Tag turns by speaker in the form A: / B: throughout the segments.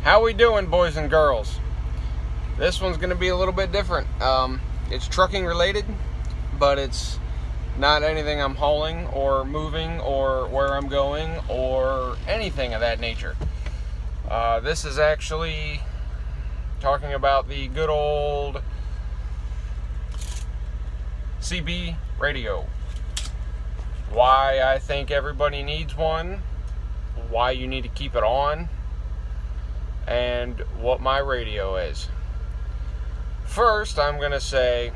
A: How we doing, boys and girls? This one's going to be a little bit different. It's trucking related, but it's not anything I'm hauling or moving or where I'm going or anything of that nature. This is actually talking about the good old CB radio. Why I think everybody needs one, why you need to keep it on, and what my radio is. First, I'm going to say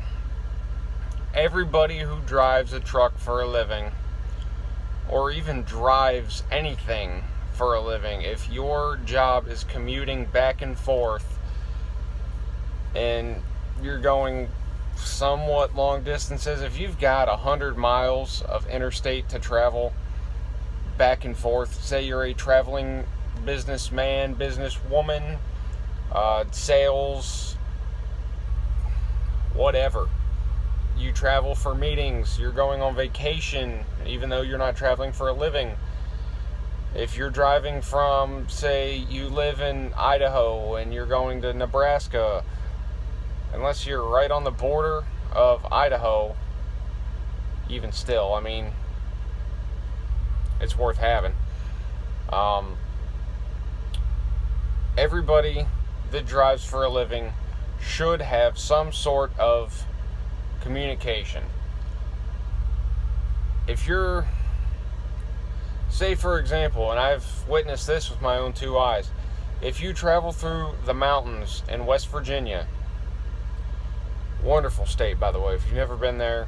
A: everybody who drives a truck for a living, or even drives anything for a living, if your job is commuting back and forth and you're going somewhat long distances, if you've got 100 miles of interstate to travel back and forth, say you're a traveling businessman, businesswoman, sales, whatever, you travel for meetings, you're going on vacation, even though you're not traveling for a living. If you're driving from, say, you live in Idaho and you're going to Nebraska, unless you're right on the border of Idaho, even still, I mean, it's worth having. Everybody that drives for a living should have some sort of communication. If you're, say for example, and I've witnessed this with my own two eyes, if you travel through the mountains in West Virginia, wonderful state, by the way, if you've never been there,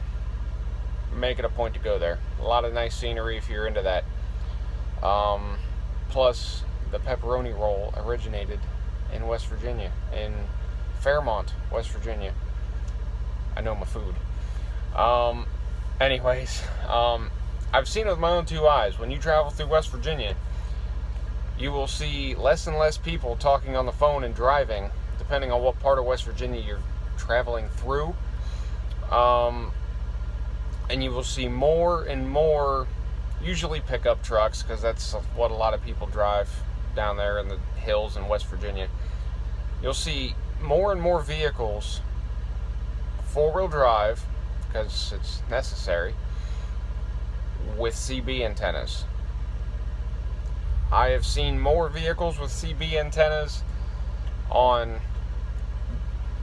A: make it a point to go there. A lot of nice scenery if you're into that. Plus, the pepperoni roll originated in West Virginia, in Fairmont, West Virginia. I know my food. Anyways, I've seen it with my own two eyes. When you travel through West Virginia, you will see less and less people talking on the phone and driving, depending on what part of West Virginia you're traveling through. And you will see more and more, usually pickup trucks, because that's what a lot of people drive down there in the hills in West Virginia. You'll see more and more vehicles, four-wheel drive, because it's necessary, with CB antennas. I have seen more vehicles with CB antennas on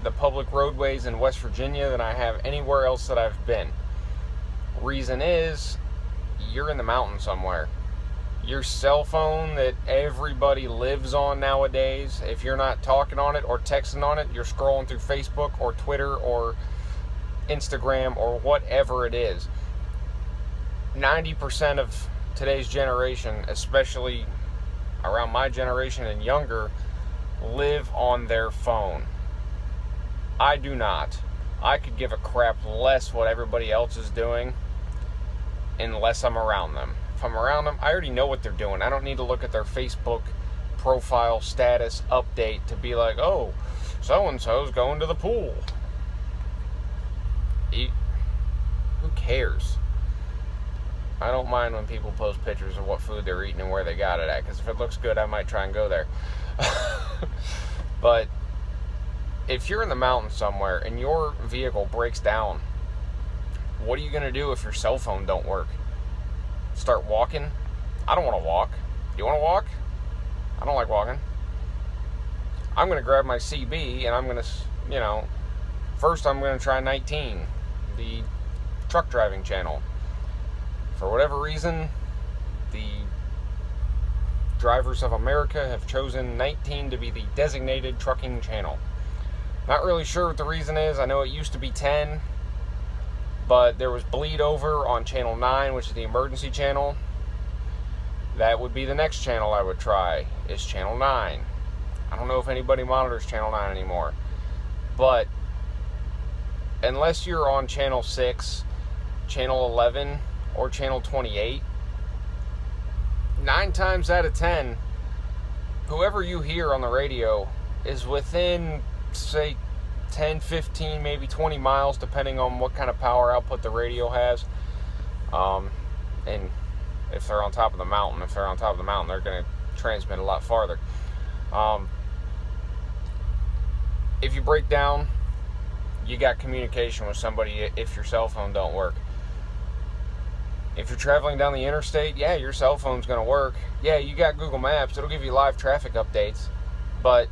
A: the public roadways in West Virginia than I have anywhere else that I've been. Reason is, you're in the mountains somewhere. Your cell phone that everybody lives on nowadays, if you're not talking on it or texting on it, you're scrolling through Facebook or Twitter or Instagram or whatever it is. 90% of today's generation, especially around my generation and younger, live on their phone. I do not. I could give a crap less what everybody else is doing unless I'm around them. If I'm around them, I already know what they're doing. I don't need to look at their Facebook profile status update to be like, oh, so-and-so's going to the pool. Who cares? I don't mind when people post pictures of what food they're eating and where they got it at, because if it looks good, I might try and go there. But if you're in the mountains somewhere and your vehicle breaks down, what are you going to do if your cell phone don't work? Start walking? I don't want to walk. You want to walk? I don't like walking. I'm going to grab my CB and I'm going to, first I'm going to try 19, the truck driving channel. For whatever reason, the drivers of America have chosen 19 to be the designated trucking channel. Not really sure what the reason is. I know it used to be 10, but there was bleed over on channel 9, which is the emergency channel. That would be the next channel I would try, is channel 9. I don't know if anybody monitors channel 9 anymore, but unless you're on channel 6, channel 11, or channel 28, 9 times out of 10, whoever you hear on the radio is within, say, 10, 15, maybe 20 miles, depending on what kind of power output the radio has. And if they're on top of the mountain, they're going to transmit a lot farther. if you break down, you got communication with somebody if your cell phone don't work. If you're traveling down the interstate, yeah, your cell phone's going to work. Yeah, you got Google Maps. It'll give you live traffic updates. But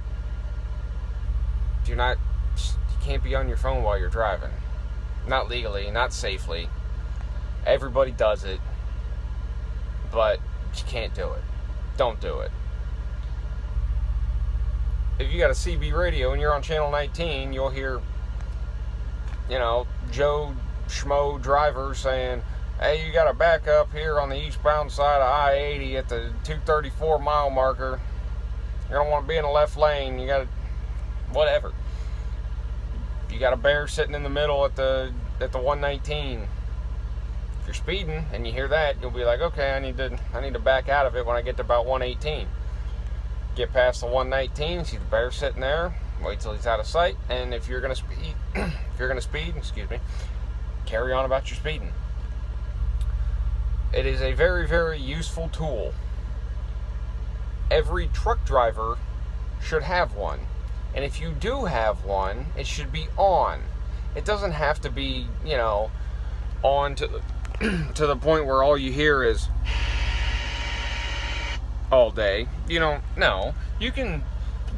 A: you can't be on your phone while you're driving. Not legally, not safely. Everybody does it. But you can't do it. Don't do it. If you got a CB radio and you're on channel 19, you'll hear, Joe Schmo driver saying, hey, you got a backup here on the eastbound side of I-80 at the 234 mile marker. You're going to want to be in the left lane. You got to, whatever. You got a bear sitting in the middle at the 119. If you're speeding and you hear that, you'll be like, okay, I need to back out of it when I get to about 118. Get past the 119, see the bear sitting there, wait till he's out of sight, and if you're going to speed, carry on about your speeding. It is a very, very useful tool. Every truck driver should have one. And if you do have one, it should be on. It doesn't have to be, on to the point where all you hear is all day. No. You can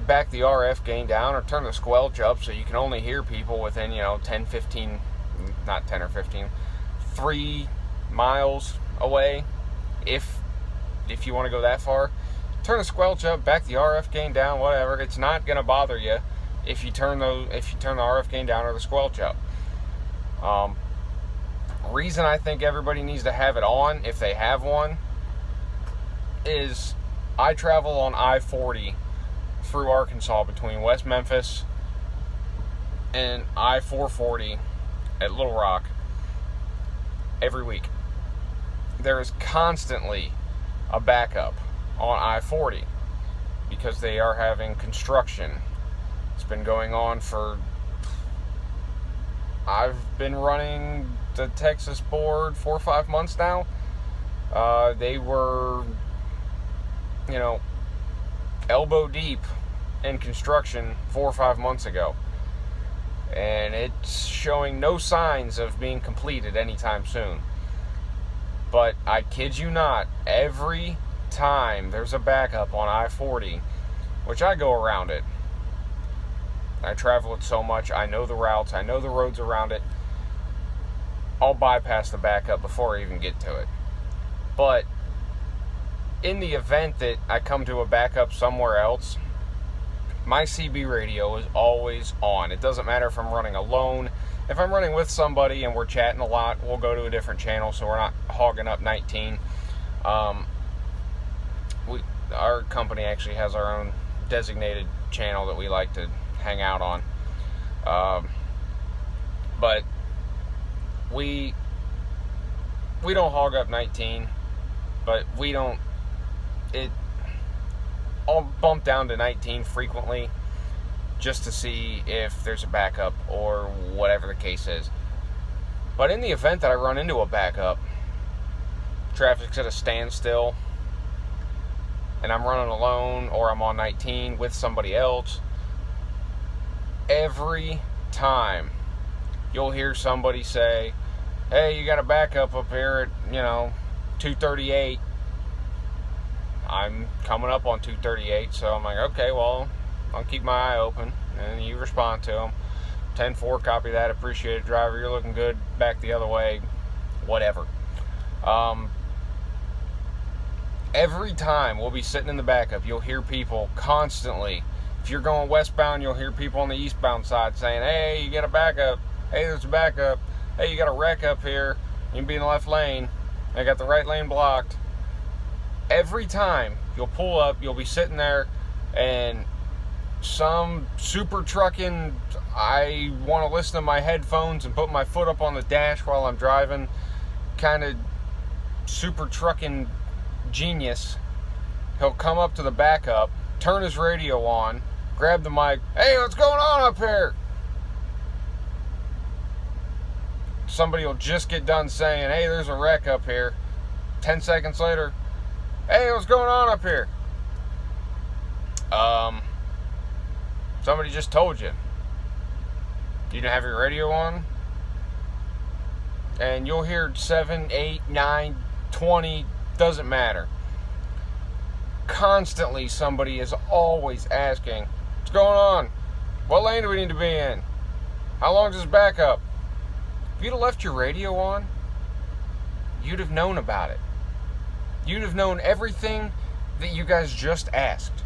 A: back the RF gain down or turn the squelch up so you can only hear people within, 10, 15, not 10 or 15, 3 miles away, if you want to go that far. Turn the squelch up, back the RF gain down, whatever. It's not going to bother you if you turn the RF gain down or the squelch up. Reason I think everybody needs to have it on, if they have one, is I travel on I-40 through Arkansas between West Memphis and I-440 at Little Rock every week. There is constantly a backup on I-40 because they are having construction. It's been going on I've been running the Texas board 4 or 5 months now. They were, elbow deep in construction 4 or 5 months ago. And it's showing no signs of being completed anytime soon. But I kid you not, every time there's a backup on I-40, which I go around it. I travel it so much, I know the routes, I know the roads around it. I'll bypass the backup before I even get to it. But in the event that I come to a backup somewhere else, my CB radio is always on. It doesn't matter if I'm running alone. If I'm running with somebody and we're chatting a lot, we'll go to a different channel so we're not hogging up 19. Our company actually has our own designated channel that we like to hang out on. But we don't hog up 19, but I'll bump down to 19 frequently just to see if there's a backup or whatever the case is. But in the event that I run into a backup, traffic's at a standstill, and I'm running alone or I'm on 19 with somebody else, every time you'll hear somebody say, hey, you got a backup up here at, 238. I'm coming up on 238, so I'm like, okay, well, I'll keep my eye open. And you respond to them. 10-4, copy that, appreciate it, driver, you're looking good, back the other way, whatever. Every time we'll be sitting in the backup, you'll hear people constantly. If you're going westbound, you'll hear people on the eastbound side saying, hey, you got a backup. Hey, there's a backup. Hey, you got a wreck up here. You can be in the left lane. I got the right lane blocked. Every time you'll pull up, you'll be sitting there and some super trucking, I want to listen to my headphones and put my foot up on the dash while I'm driving, kind of super trucking genius. He'll come up to the backup, turn his radio on, grab the mic, hey, what's going on up here? Somebody will just get done saying, hey, there's a wreck up here. 10 seconds later, hey, what's going on up here? Somebody just told you. You didn't have your radio on? And you'll hear 7, 8, 9, 20, doesn't matter. Constantly somebody is always asking, what's going on? What lane do we need to be in? How long is this backup? If you'd have left your radio on, you'd have known about it. You'd have known everything that you guys just asked.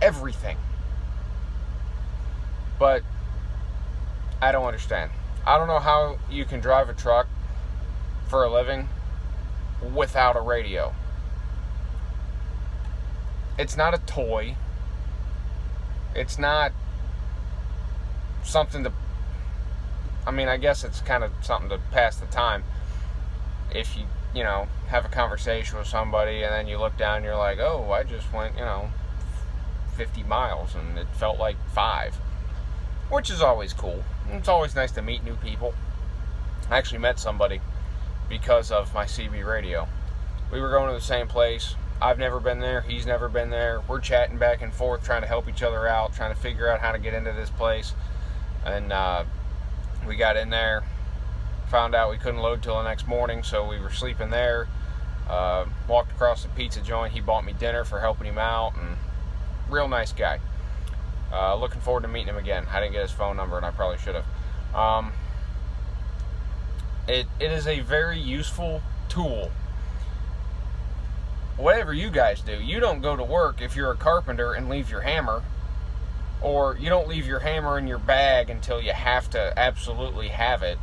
A: Everything. But I don't understand. I don't know how you can drive a truck for a living without a radio. It's not a toy. It's not something to... I mean, I guess it's kind of something to pass the time. If you know, have a conversation with somebody and then you look down and you're like, oh, I just went, 50 miles and it felt like 5. Which is always cool. It's always nice to meet new people. I actually met somebody because of my CB radio. We were going to the same place. I've never been there. He's never been there. We're chatting back and forth, trying to help each other out, trying to figure out how to get into this place. And we got in there, found out we couldn't load till the next morning, so we were sleeping there. Walked across the pizza joint. He bought me dinner for helping him out, and real nice guy. Looking forward to meeting him again. I didn't get his phone number, and I probably should have. It is a very useful tool. Whatever you guys do, you don't go to work if you're a carpenter and leave your hammer, or you don't leave your hammer in your bag until you have to absolutely have it.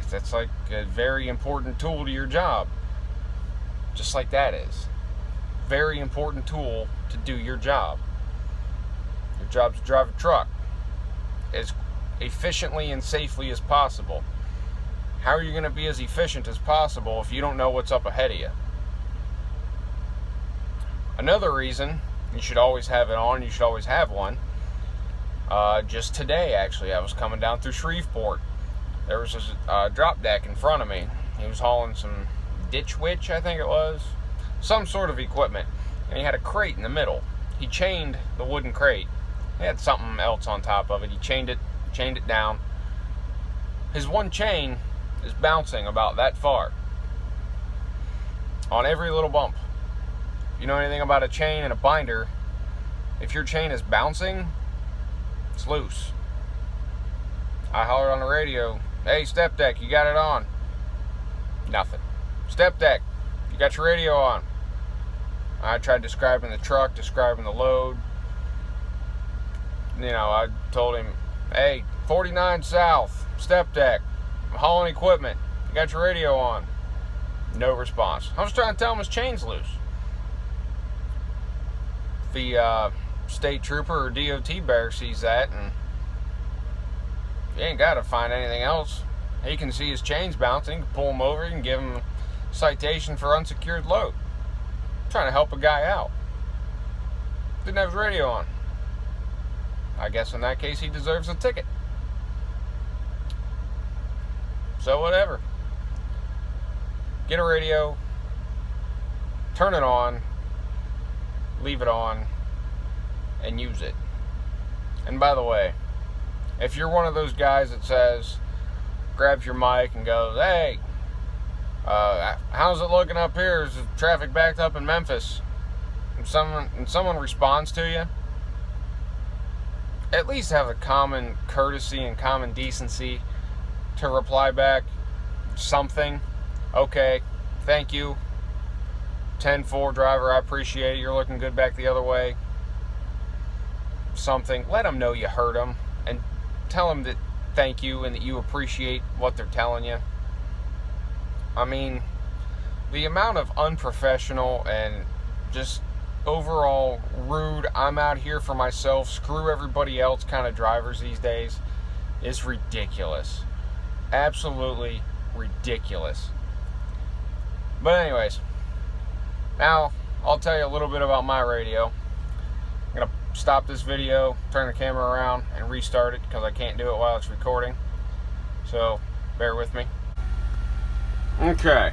A: That's like a very important tool to your job. Just like that is. Very important tool to do your job. Your job's to drive a truck as efficiently and safely as possible. How are you going to be as efficient as possible if you don't know what's up ahead of you? Another reason you should always have it on, you should always have one. Just today, actually, I was coming down through Shreveport. There was a drop deck in front of me. He was hauling some ditch witch, I think it was. Some sort of equipment. And he had a crate in the middle. He chained the wooden crate. He had something else on top of it. He chained it down. His one chain is bouncing about that far on every little bump. If you know anything about a chain and a binder, if your chain is bouncing, it's loose. I hollered on the radio, hey, step deck, you got it on? Nothing. Step deck, you got your radio on? I tried describing the truck, describing the load. I told him, hey, 49 south, step deck, I'm hauling equipment, you got your radio on? No response. I was trying to tell him his chain's loose. The state trooper or DOT bear sees that, and you ain't got to find anything else. He can see his chains bouncing, you can pull him over, you can give him a citation for unsecured load. I'm trying to help a guy out. Didn't have his radio on. I guess in that case he deserves a ticket. So whatever. Get a radio, turn it on, leave it on, and use it. And by the way, if you're one of those guys that says, grabs your mic and goes, hey, how's it looking up here? Is the traffic backed up in Memphis? And someone responds to you, at least have a common courtesy and common decency to reply back something. Okay, thank you. 10-4 driver, I appreciate it. You're looking good back the other way. Something. Let them know you heard them, and tell them that thank you and that you appreciate what they're telling you. I mean, the amount of unprofessional and just overall rude, I'm out here for myself, screw everybody else kind of drivers these days is ridiculous. Absolutely ridiculous. But anyways, now I'll tell you a little bit about my radio. I'm going to stop this video, turn the camera around, and restart it because I can't do it while it's recording. So bear with me. Okay,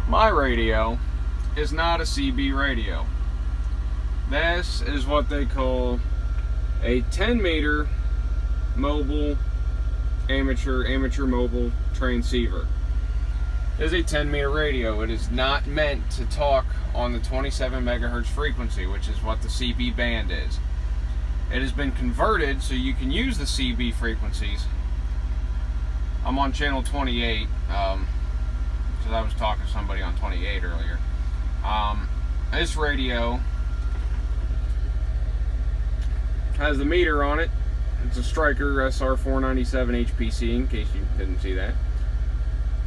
A: my radio is not a CB radio. This is what they call a 10 meter mobile, amateur mobile transceiver. It is a 10-meter radio. It is not meant to talk on the 27 megahertz frequency, which is what the CB band is. It has been converted so you can use the CB frequencies. I'm on channel 28, because I was talking to somebody on 28 earlier. This radio has the meter on it. It's a Stryker SR497 HPC, in case you didn't see that.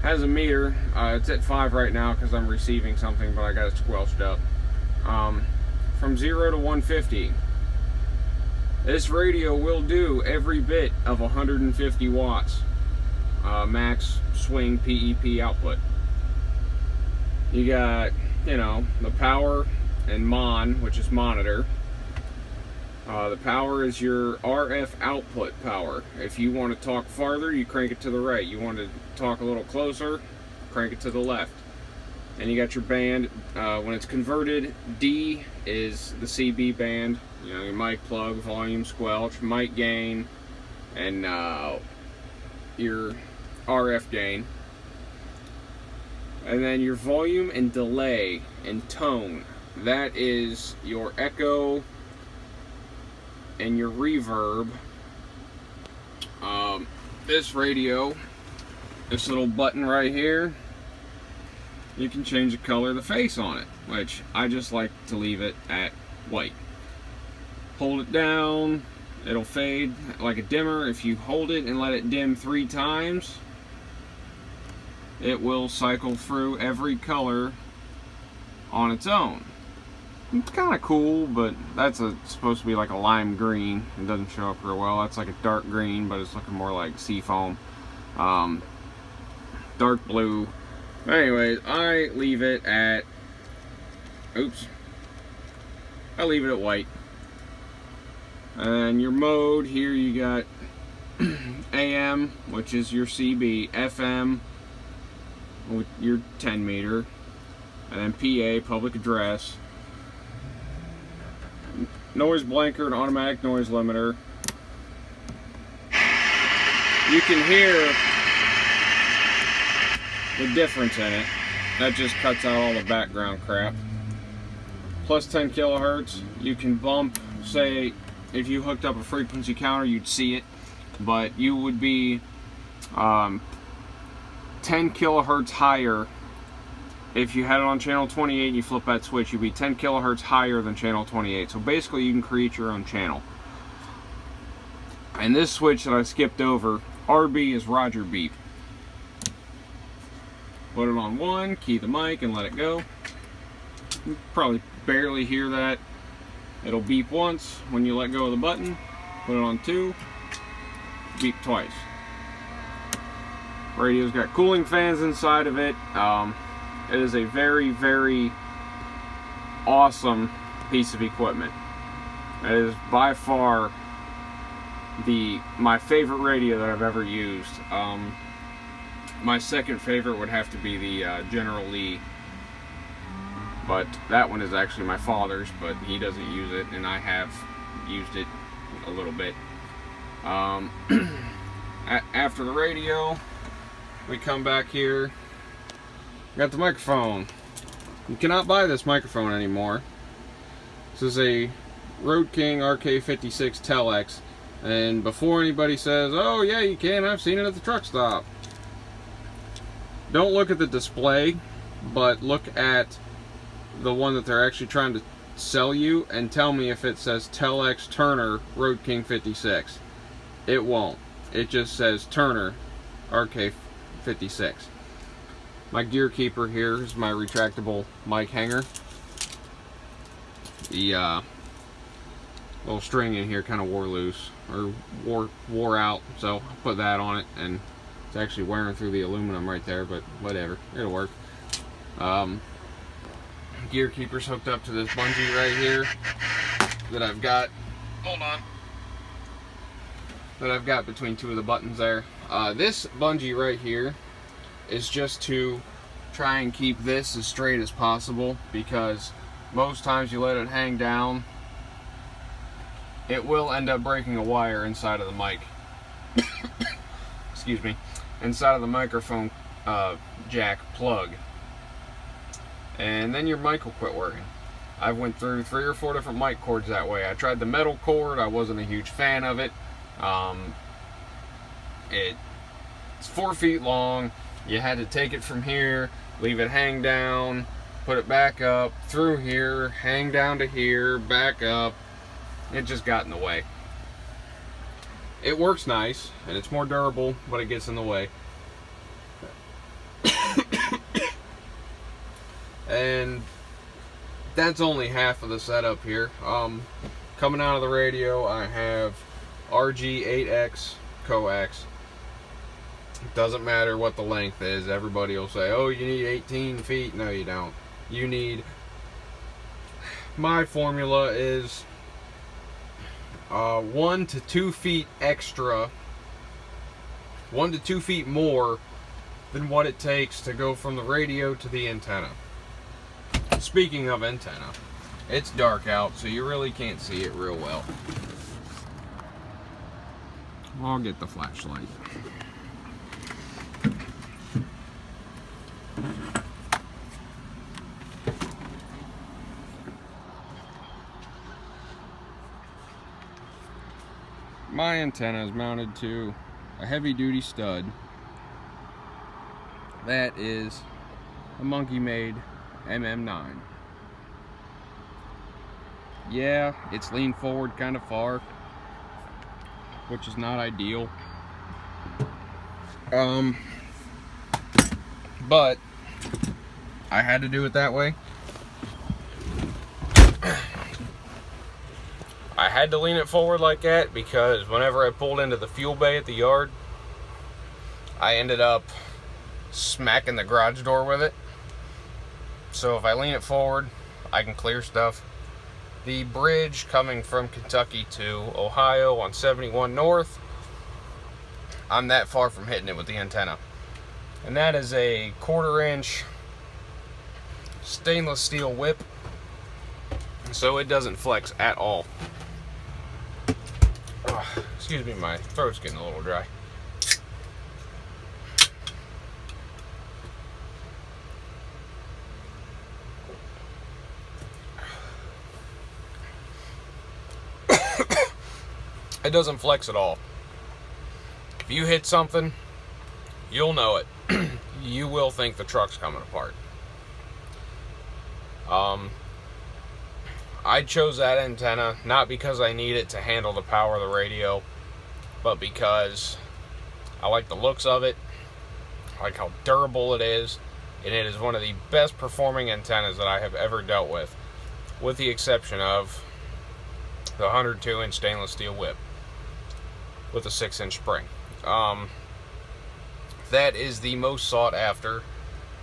A: Has a meter. It's at 5 right now because I'm receiving something, but I got it squelched up. From 0 to 150. This radio will do every bit of 150 watts max swing PEP output. You got, you know, the power and MON, which is monitor. The power is your RF output power. If you want to talk farther, you crank it to the right. You want to talk a little closer, crank it to the left. And you got your band. When it's converted, D is the CB band. You know, your mic plug, volume, squelch, mic gain, and your RF gain. And then your volume and delay and tone. That is your echo and your reverb. This radio, this little button right here, you can change the color of the face on it, which I just like to leave it at white. Hold it down, it'll fade like a dimmer. If you hold it and let it dim 3 times, it will cycle through every color on its own. It's kind of cool, but that's supposed to be like a lime green. It doesn't show up real well. That's like a dark green, but it's looking more like seafoam. Dark blue. Anyways, I leave it at, I leave it at white. And your mode here, you got AM, which is your CB, FM, with your 10 meter, and then PA, public address. Noise blanker and automatic noise limiter. You can hear the difference in it. That just cuts out all the background crap. Plus 10 kilohertz. You can bump, say, if you hooked up a frequency counter, you'd see it, but you would be 10 kilohertz higher. If you had it on channel 28 and you flip that switch, you'd be 10 kilohertz higher than channel 28. So basically you can create your own channel. And this switch that I skipped over, RB is Roger beep. Put it on 1, key the mic and let it go. You probably barely hear that. It'll beep once when you let go of the button. Put it on 2, beep twice. Radio's got cooling fans inside of it. It is a very, very awesome piece of equipment. It is by far my favorite radio that I've ever used. My second favorite would have to be the General Lee, but that one is actually my father's, but he doesn't use it, and I have used it a little bit. After the radio, we come back here. Got the microphone. You cannot buy this microphone anymore. This is a Road King RK56 Telex, and before anybody says, oh yeah you can, I've seen it at the truck stop, don't look at the display, but look at the one that they're actually trying to sell you and tell me if it says Telex Turner Road King 56. It won't. It just says Turner RK56. My gear keeper here is my retractable mic hanger. The little string in here kind of wore loose, or wore out, so I put that on it, and it's actually wearing through the aluminum right there, but whatever, it'll work. Gear keeper's hooked up to this bungee right here that I've got, that I've got between 2 of the buttons there. This bungee right here is just to try and keep this as straight as possible, because most times you let it hang down, it will end up breaking a wire inside of the mic. excuse me, inside of the microphone jack plug. And then your mic will quit working. I went through 3 or 4 different mic cords that way. I tried the metal cord. I wasn't a huge fan of it. It's 4 feet long. You had to take it from here, leave it hang down, put it back up, through here, hang down to here, back up. It just got in the way. It works nice, and it's more durable, but it gets in the way. And that's only half of the setup here. Coming out of the radio, I have RG8X coax. It doesn't matter what the length is. Everybody will say, oh, you need 18 feet. No, you don't. You need... My formula is 1 to 2 feet extra, 1 to 2 feet more than what it takes to go from the radio to the antenna. Speaking of antenna, it's dark out, so you really can't see it real well. I'll get the flashlight. My antenna is mounted to a heavy-duty stud that is a Monkey-made MM9. Yeah, it's leaned forward kind of far, which is not ideal. But I had to do it that way. I had to lean it forward like that because whenever I pulled into the fuel bay at the yard, I ended up smacking the garage door with it. So if I lean it forward, I can clear stuff. The bridge coming from Kentucky to Ohio on 71 North, I'm that far from hitting it with the antenna. And that is a 1/4 inch stainless steel whip, so it doesn't flex at all. Excuse me, my throat's getting a little dry. It doesn't flex at all. If you hit something, you'll know it. You will think the truck's coming apart. I chose that antenna not because I need it to handle the power of the radio, but because I like the looks of it, I like how durable it is, and it is one of the best performing antennas that I have ever dealt with the exception of the 102-inch stainless steel whip with a 6-inch spring. That is the most sought after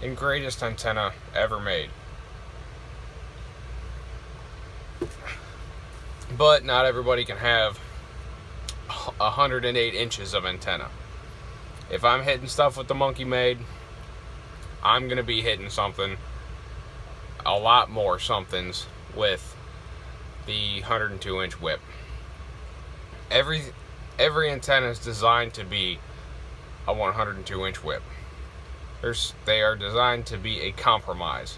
A: and greatest antenna ever made. But not everybody can have 108 inches of antenna. If I'm hitting stuff with the Monkey-made, I'm going to be hitting something, a lot more somethings, with the 102-inch whip. Every antenna is designed to be a 102-inch whip. They are designed to be a compromise.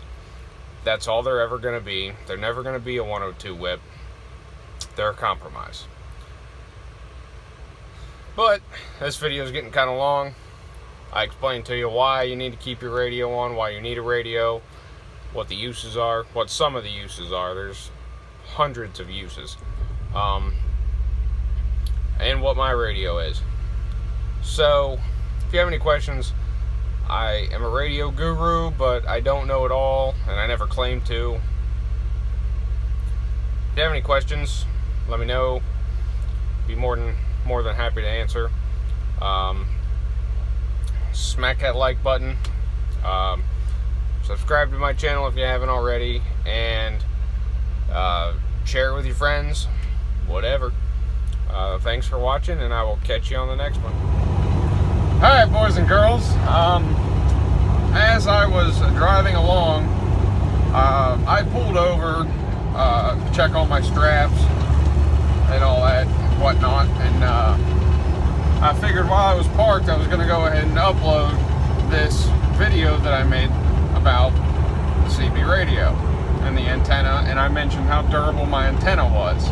A: That's all they're ever going to be. They're never going to be a 102 whip. They're a compromise. But this video is getting kind of long. I explained to you why you need to keep your radio on, why you need a radio, what the uses are, what some of the uses are. There's hundreds of uses. And what my radio is. So, if you have any questions, I am a radio guru, but I don't know it all, and I never claim to. If you have any questions, let me know. Be more than happy to answer. Smack that like button. Subscribe to my channel if you haven't already, and share it with your friends. Whatever. Thanks for watching, and I will catch you on the next one. Alright, boys and girls. As I was driving along, I pulled over to check all my straps and all that, whatnot, and I figured while I was parked, I was going to go ahead and upload this video that I made about the CB radio and the antenna, and I mentioned how durable my antenna was.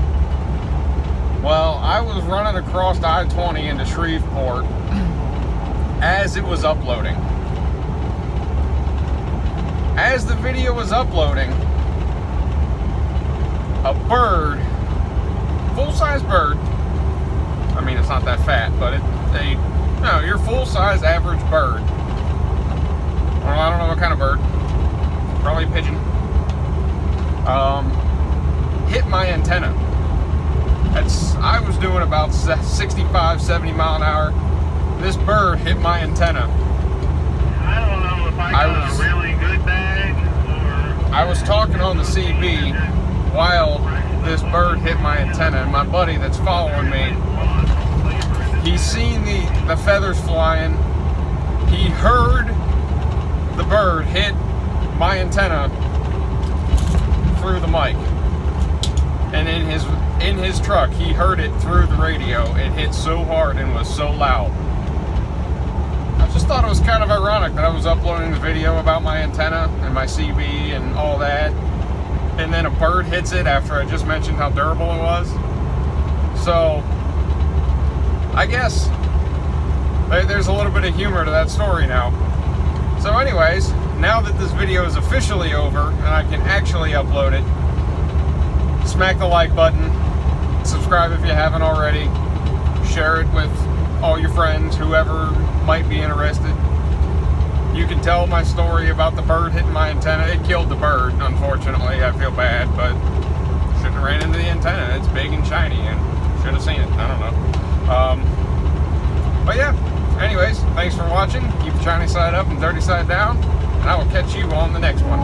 A: Well, I was running across I-20 into Shreveport as it was uploading. As the video was uploading, a bird, full-size bird, I mean, it's not that fat, but your full-size average bird. Well, I don't know what kind of bird. Probably a pigeon. Hit my antenna. I was doing about 65, 70 mile an hour. This bird hit my antenna.
B: I don't know if I got a really good bag or...
A: I was talking on the CB while this bird hit my antenna, and my buddy that's following me, he's seen the feathers flying. He heard the bird hit my antenna through the mic, and in his truck he heard it through the radio. It hit so hard and was so loud. I just thought it was kind of ironic that I was uploading the video about my antenna and my CB and all that, and then a bird hits it after I just mentioned how durable it was. So I guess there's a little bit of humor to that story now. So anyways, now that this video is officially over and I can actually upload it, smack the like button, subscribe if you haven't already, share it with all your friends, whoever might be interested. You can tell my story about the bird hitting my antenna. It killed the bird, unfortunately. I feel bad, but shouldn't have ran into the antenna. It's big and shiny and should have seen it. I don't know. But yeah, anyways, thanks for watching. Keep the shiny side up and dirty side down, and I will catch you on the next one.